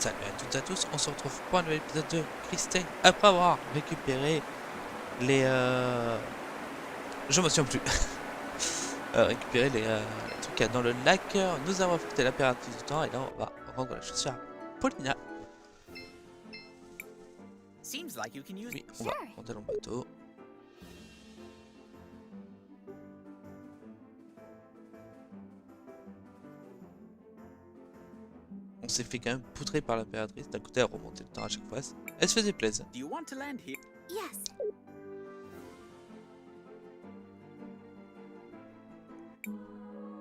Salut à toutes et à tous, on se retrouve pour un nouvel épisode de Cris Tales après avoir récupéré les... Je me souviens plus. Récupérer les trucs qu'il y a dans le lac. Nous avons affronté l'impératrice du temps et là on va rendre la chaussure à Paulina. Oui, on va monter dans le bateau. On s'est fait quand même poutrer par l'impératrice. D'un côté, elle remontait le temps à chaque fois. Elle se faisait plaisir. Yes.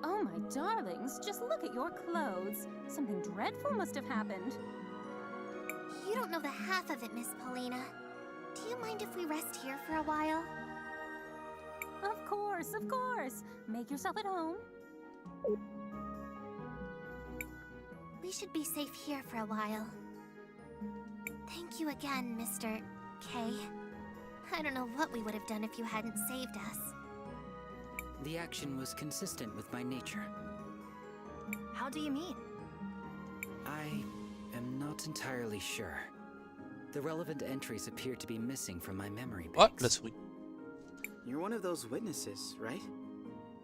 Oh, my darlings, just look at your clothes. Something dreadful must have happened. You don't know the half of it, Miss Paulina. Do you mind if we rest here for a while? Of course, of course. Make yourself at home. We should be safe here for a while. Thank you again, Mr. K. I don't know what we would have done if you hadn't saved us. The action was consistent with my nature. How do you mean? I am not entirely sure. The relevant entries appear to be missing from my memory Oh, banks. la souris. You're one of those witnesses, right?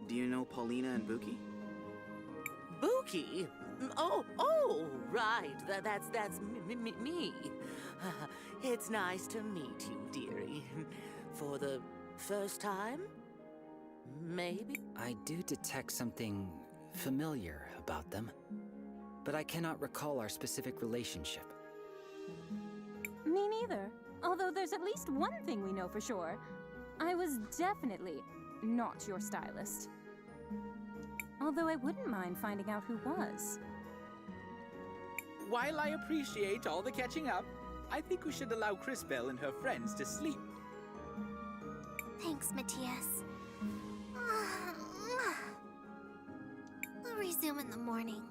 Do you know Paulina and Buki? Buki? Oh, right. That's me. It's nice to meet you, dearie. For the first time? Maybe? I do detect something familiar about them, but I cannot recall our specific relationship. Me neither. Although there's at least one thing we know for sure. I was definitely not your stylist. Although I wouldn't mind finding out who was. While I appreciate all the catching up, I think we should allow Crisbell and her friends to sleep. Thanks, Matthias. We'll resume in the morning.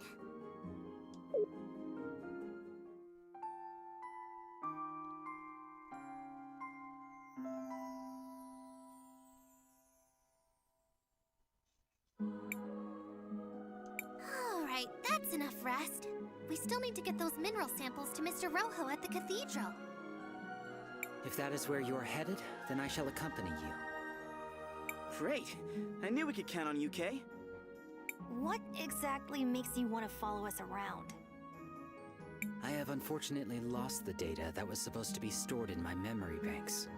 Alright, that's enough rest. We still need to get those mineral samples to Mr. Rojo at the cathedral. If that is where you are headed, then I shall accompany you. Great! I knew we could count on you, Kay. What exactly makes you want to follow us around? I have unfortunately lost the data that was supposed to be stored in my memory banks.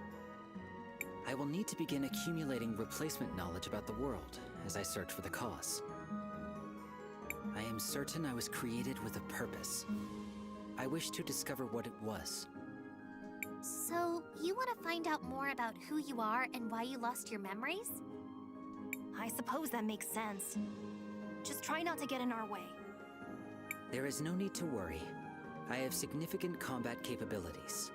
I will need to begin accumulating replacement knowledge about the world as I search for the cause. I am certain I was created with a purpose. I wish to discover what it was. So, you want to find out more about who you are and why you lost your memories? I suppose that makes sense. Just try not to get in our way. There is no need to worry. I have significant combat capabilities.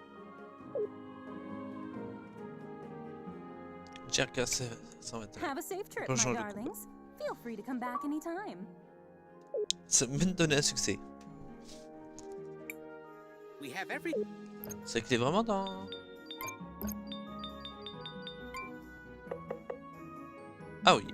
Have a safe trip, my darlings. Feel free to come back anytime. Ça vient de donner un succès. We have every... C'est qu'il est vraiment dans... Ah oui.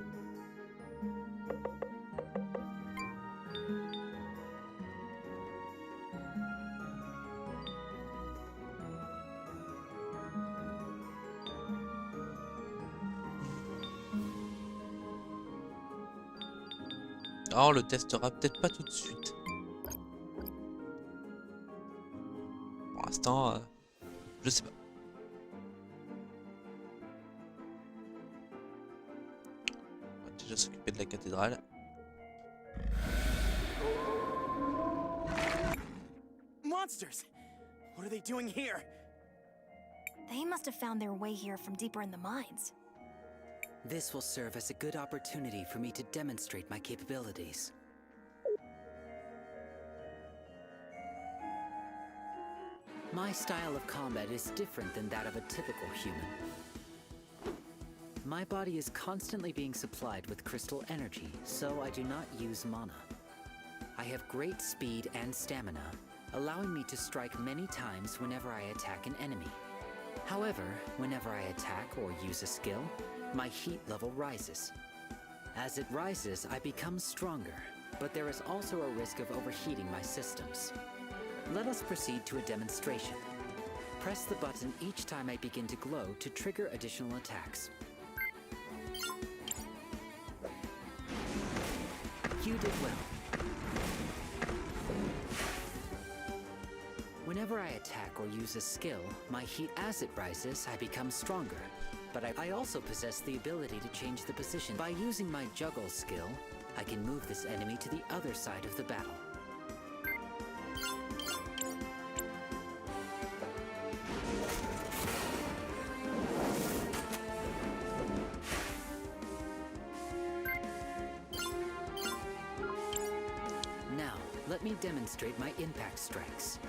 Oh, on le testera peut-être pas tout de suite. Pour l'instant, je sais pas. On va déjà s'occuper de la cathédrale. Monsters! What are they doing here? They must have found their way here from deeper in the mines. This will serve as a good opportunity for me to demonstrate my capabilities. My style of combat is different than that of a typical human. My body is constantly being supplied with crystal energy, so I do not use mana. I have great speed and stamina, allowing me to strike many times whenever I attack an enemy. However, whenever I attack or use a skill, my heat level rises. As it rises, I become stronger, but there is also a risk of overheating my systems. Let us proceed to a demonstration. Press the button each time I begin to glow to trigger additional attacks. You did well. Whenever I attack or use a skill, my heat as it rises, I become stronger. But I also possess the ability to change the position. By using my juggle skill, I can move this enemy to the other side of the battle. Now, let me demonstrate my impact strikes.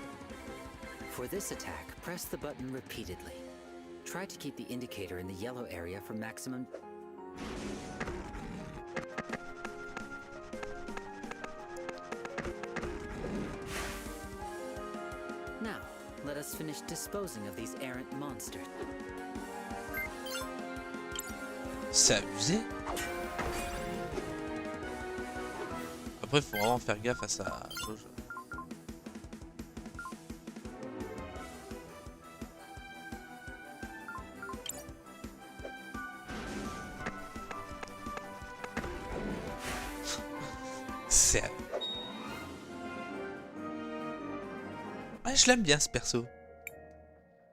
For this attack, press the button repeatedly. Try to keep the indicator in the yellow area for maximum... Now, let us finish disposing of these errant monsters. C'est abusé. Après, faut vraiment faire gaffe à sa jauge. C'est... Ouais, je l'aime bien ce perso.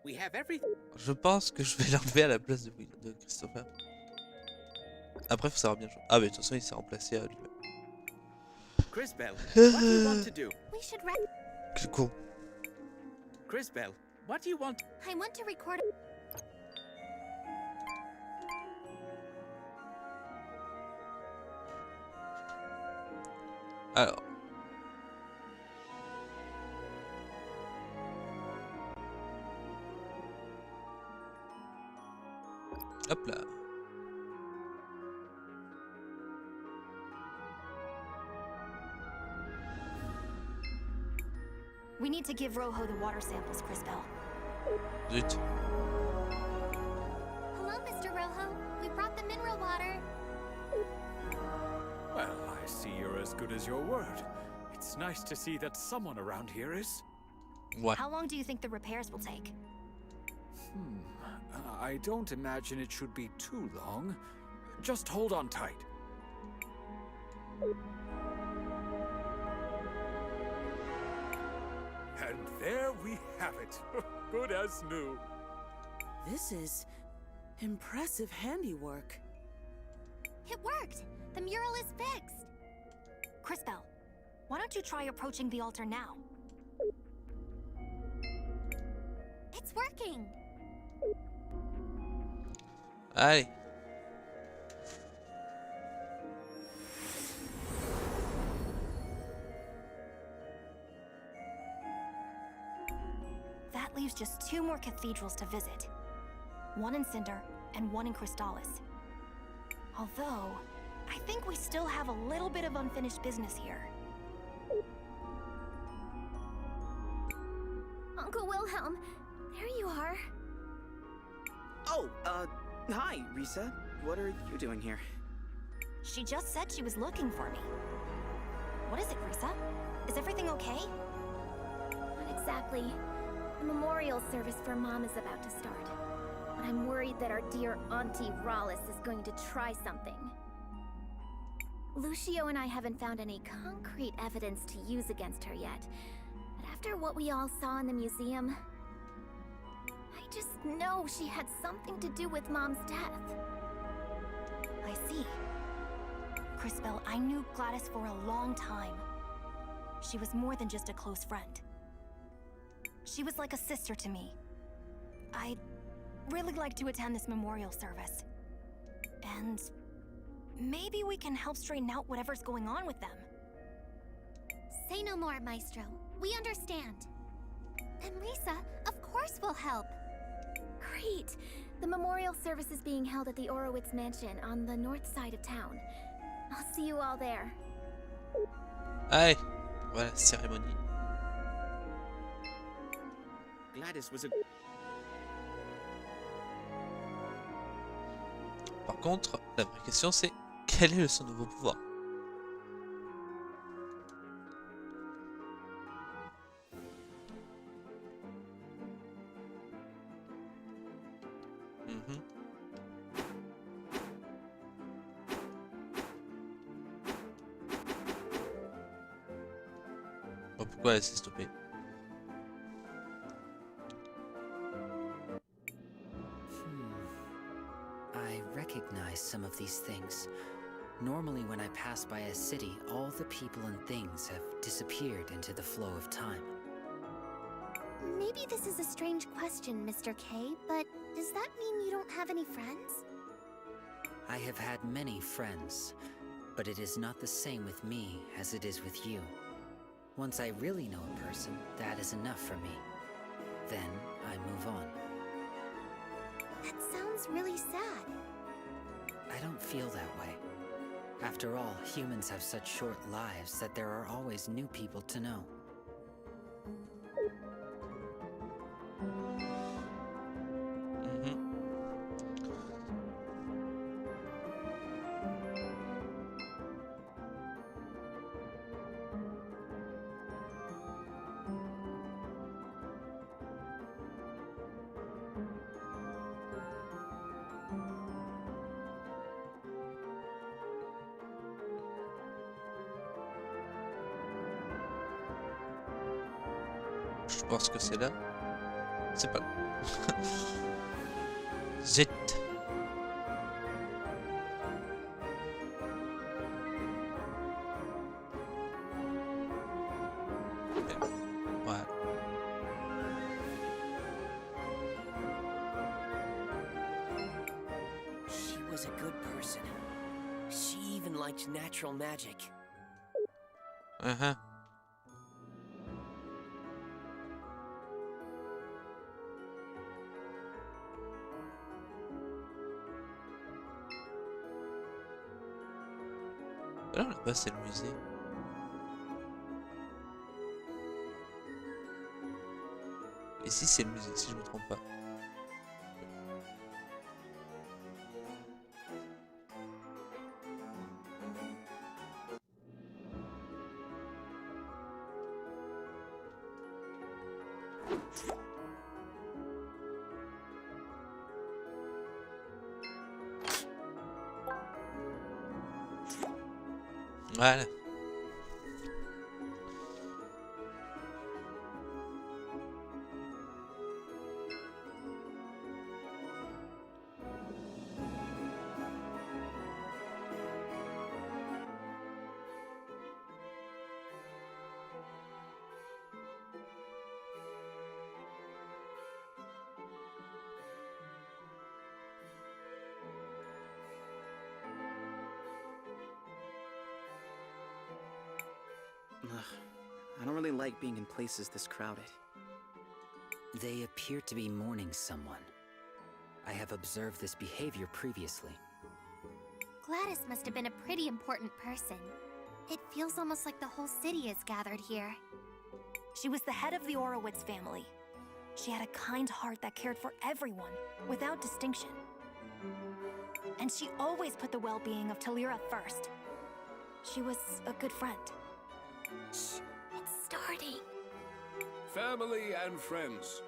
We have everything. Je pense que je vais l'enlever à la place de Christopher. Après, faut savoir bien jouer. Ah, mais de toute façon, il s'est remplacé à lui-même. Crisbel, what do you want to do? We should Quel con. Crisbel, what do you want? I want to record. Alors. Hop là. We need to give Rojo the water samples, Crisbel. Zut. Hello, Mr. Rojo. We brought the mineral water. Well, I see you're as good as your word. It's nice to see that someone around here is. What? How long do you think the repairs will take? I don't imagine it should be too long. Just hold on tight. And there we have it. Good as new. This is impressive handiwork. It worked! The mural is fixed! Crisbel, why don't you try approaching the altar now? It's working! Allez. That leaves just 2 more cathedrals to visit. One in Cinder and one in Crystallis. Although, I think we still have a little bit of unfinished business here. Uncle Wilhelm, there you are. Oh, hi, Risa. What are you doing here? She just said she was looking for me. What is it, Risa? Is everything okay? Not exactly. The memorial service for Mom is about to start. But I'm worried that our dear Auntie Rollis is going to try something. Lucio and I haven't found any concrete evidence to use against her yet. But after what we all saw in the museum, I just know she had something to do with Mom's death. I see. Crisbel, I knew Gladys for a long time. She was more than just a close friend. She was like a sister to me. I'd really like to attend this memorial service. And maybe we can help straighten out whatever's going on with them. Say no more, Maestro. We understand. And Risa, of course we'll help. Great! The memorial service is being held at the Orowitz Mansion on the north side of town. I'll see you all there. Allez. Voilà, cérémonie. Gladys was a... Par contre, la vraie question c'est quel est son nouveau pouvoir? Mhm. Bon, pourquoi laisser stopper? I recognize some of these things. Normally when I pass by a city, all the people and things have disappeared into the flow of time. Maybe this is a strange question, Mr. K, but does that mean you don't have any friends? I have had many friends, but it is not the same with me as it is with you. Once I really know a person, that is enough for me. Then I move on. That sounds really sad. I don't feel that way. After all, humans have such short lives that there are always new people to know. Mhm. Je pense que c'est là. C'est pas là. Zut. Voilà. She was a good person. She even liked natural magic. Uh-huh. Alors là-bas c'est le musée. Ici c'est le musée si je me trompe pas. Voilà. Ugh, I don't really like being in places this crowded. They appear to be mourning someone. I have observed this behavior previously. Gladys must have been a pretty important person. It feels almost like the whole city is gathered here. She was the head of the Orowitz family. She had a kind heart that cared for everyone, without distinction. And she always put the well-being of Talira first. She was a good friend. Shh, it's starting. Family and friends,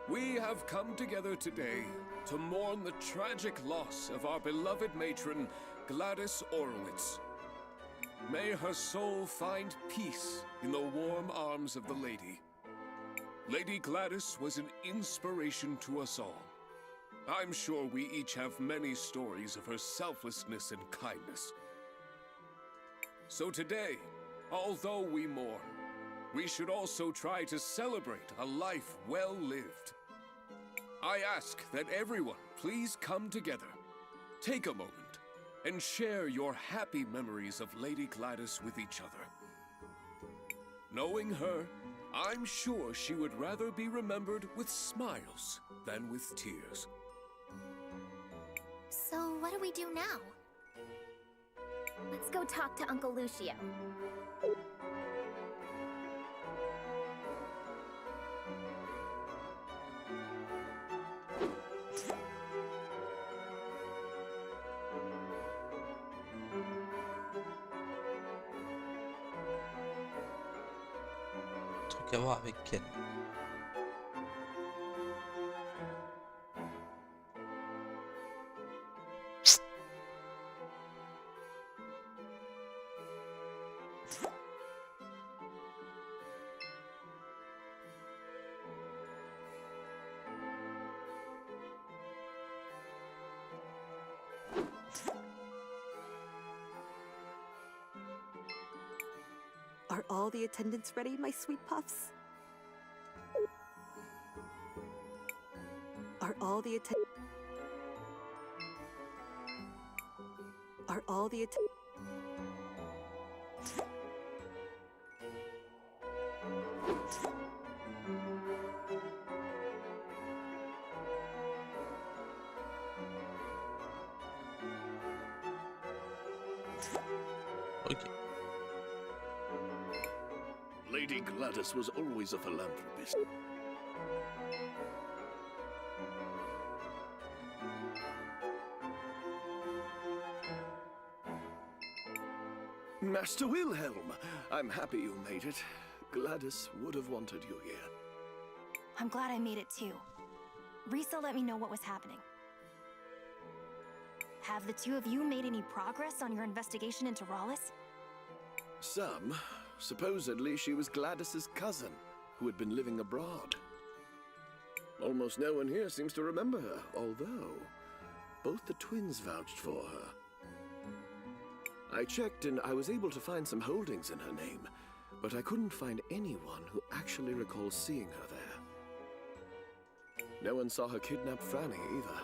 we have come together today to mourn the tragic loss of our beloved matron, Gladys Orowitz. May her soul find peace in the warm arms of the lady. Lady Gladys was an inspiration to us all. I'm sure we each have many stories of her selflessness and kindness. So today, although we mourn, we should also try to celebrate a life well lived. I ask that everyone please come together, take a moment, and share your happy memories of Lady Gladys with each other. Knowing her, I'm sure she would rather be remembered with smiles than with tears. So what do we do now? Let's go talk to Uncle Lucio. Truc à voir avec Ken. all the attendants ready, my sweet puffs? Are all the Ok. Lady Gladys was always a philanthropist. Master Wilhelm, I'm happy you made it. Gladys would have wanted you here. I'm glad I made it too. Risa let me know what was happening. Have the two of you made any progress on your investigation into Rawless? Some. Supposedly she was Gladys's cousin, who had been living abroad. Almost no one here seems to remember her, although both the twins vouched for her. I checked and I was able to find some holdings in her name, but I couldn't find anyone who actually recalls seeing her there. No one saw her kidnap Franny either.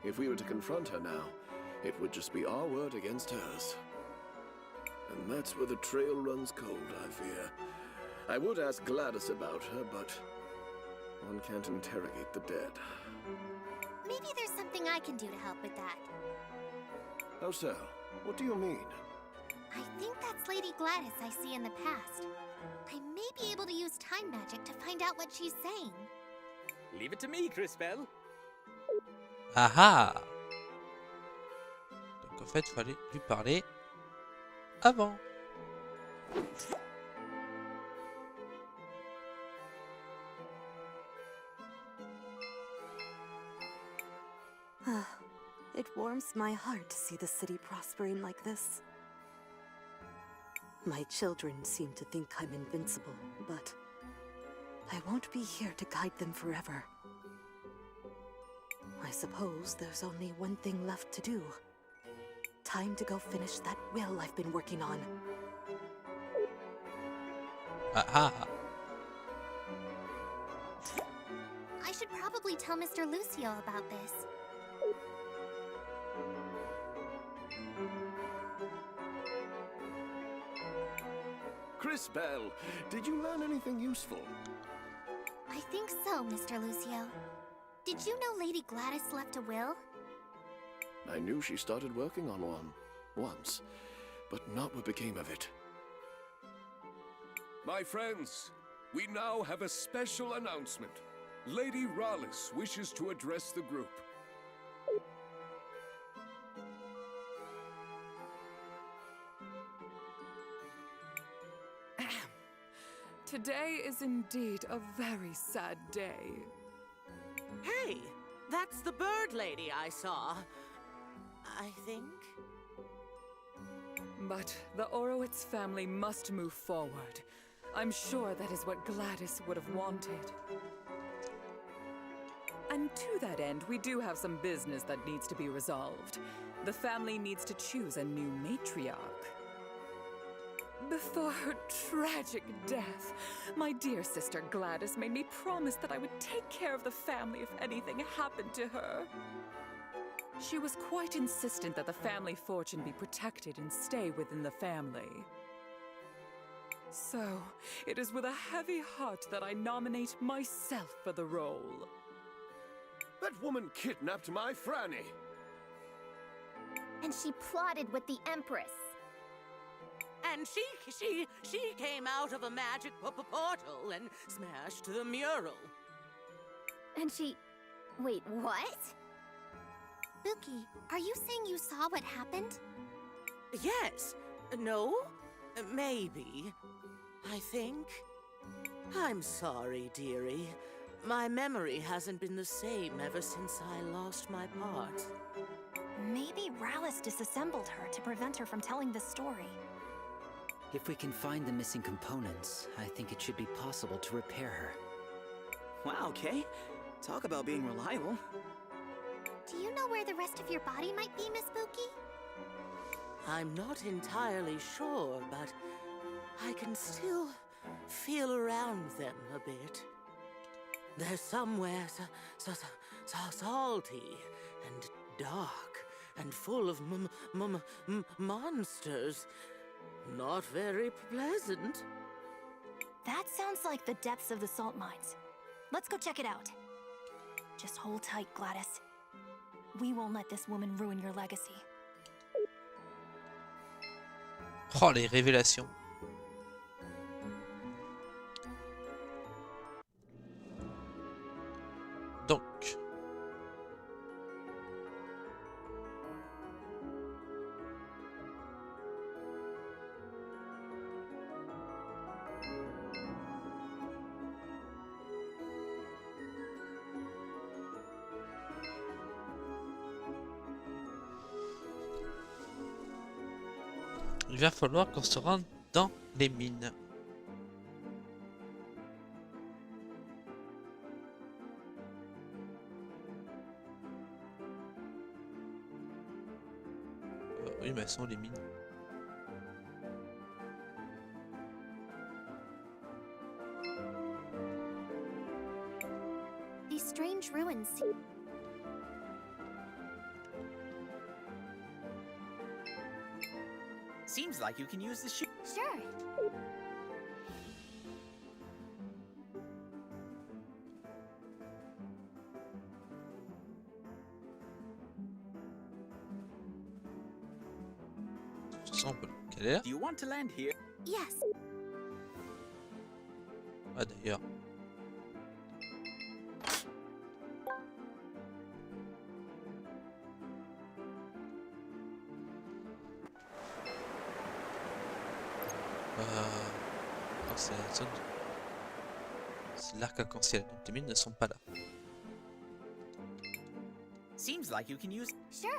If we were to confront her now, it would just be our word against hers. And that's where the trail runs cold, I fear. I would ask Gladys about her, but one can't interrogate the dead. Maybe there's something I can do to help with that. How so? What do you mean? I think that's Lady Gladys I see in the past. I may be able to use time magic to find out what she's saying. Leave it to me, Cris Tales. Ah ah. Donc en fait, il fallait lui parler avant. It warms my heart to see the city prospering like this. My children seem to think I'm invincible, but I won't be here to guide them forever. I suppose there's only one thing left to do. Time to go finish that will I've been working on. Ah ah. I should probably tell Mr. Lucio about this. Cris Bell, did you learn anything useful? I think so, Mr. Lucio. Did you know Lady Gladys left a will? I knew she started working on one, once, but not what became of it. My friends, we now have a special announcement. Lady Rawless wishes to address the group. Today is indeed a very sad day. Hey, that's the bird lady I saw. I think. But the Orowitz family must move forward. I'm sure that is what Gladys would have wanted. And to that end, we do have some business that needs to be resolved. The family needs to choose a new matriarch. Before her tragic death, my dear sister Gladys made me promise that I would take care of the family if anything happened to her. She was quite insistent that the family fortune be protected and stay within the family. So, it is with a heavy heart that I nominate myself for the role. That woman kidnapped my Franny! And she plotted with the Empress. And she came out of a magic portal and smashed the mural. And she... Wait, what? Spooky, are you saying you saw what happened? Yes. No? Maybe. I think. I'm sorry, dearie. My memory hasn't been the same ever since I lost my part. Maybe Rawless disassembled her to prevent her from telling this story. If we can find the missing components, I think it should be possible to repair her. Wow, Kay. Talk about being reliable. Do you know where the rest of your body might be, Miss Spooky? I'm not entirely sure, but I can still feel around them a bit. They're somewhere so salty and dark and full of monsters. Not very pleasant. That sounds like the depths of the salt mines. Let's go check it out. Just hold tight, Gladys. We won't let this woman ruin your legacy. Oh, les révélations. Donc. Il va falloir qu'on se rende dans les mines. Oui, mais elles sont les mines. These strange ruins. Seems like you can use the shoe. Sure. Do you want to land here? Yes. Ah d'ailleurs. C'est la zone. C'est l'arc-en-ciel, donc les mines ne sont pas là. Seems like you can use. Sure.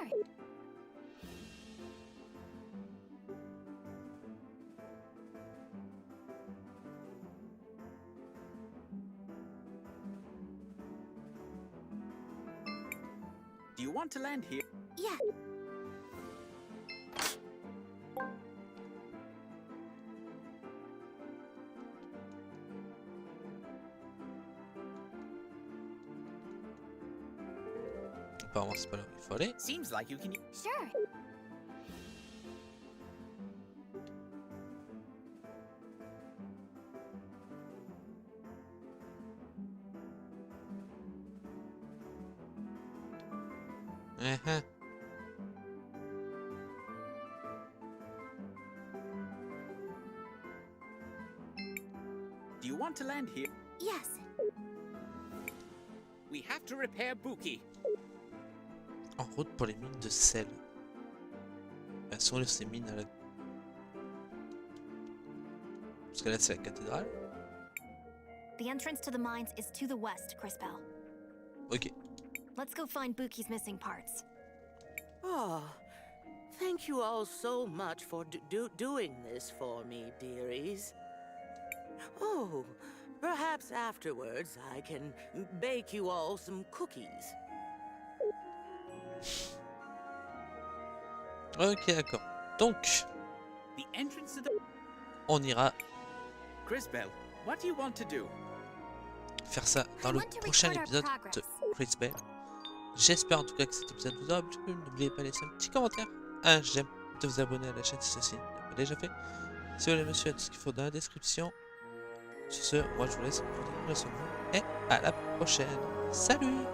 Do you want to land here? Yeah. Apparemment c'est pas là où il faut aller. Seems like you can. Sure. Do you want to land here? Yes. We have to repair Buki. En route pour les mines de sel. Elles sont où ces mines à la... Parce que là c'est la cathédrale. The entrance to the mines is to the west, Crispell. Ok. Let's go find Buki's missing parts. Oh, thank you all so much for doing this for me, dearies. Oh, perhaps afterwards I can bake you all some cookies. Ok, d'accord. Donc, The entrance to the. on ira Crispell, what do you want to do? faire ça dans le prochain épisode de Cris Tales. J'espère en tout cas que cet épisode vous aura plu. N'oubliez pas de laisser un petit commentaire, un j'aime, de vous abonner à la chaîne si ceci n'est pas déjà fait. Si vous voulez me suivre, tout ce qu'il faut dans la description. Sur ce, moi je vous laisse, je vous dis et à la prochaine. Salut!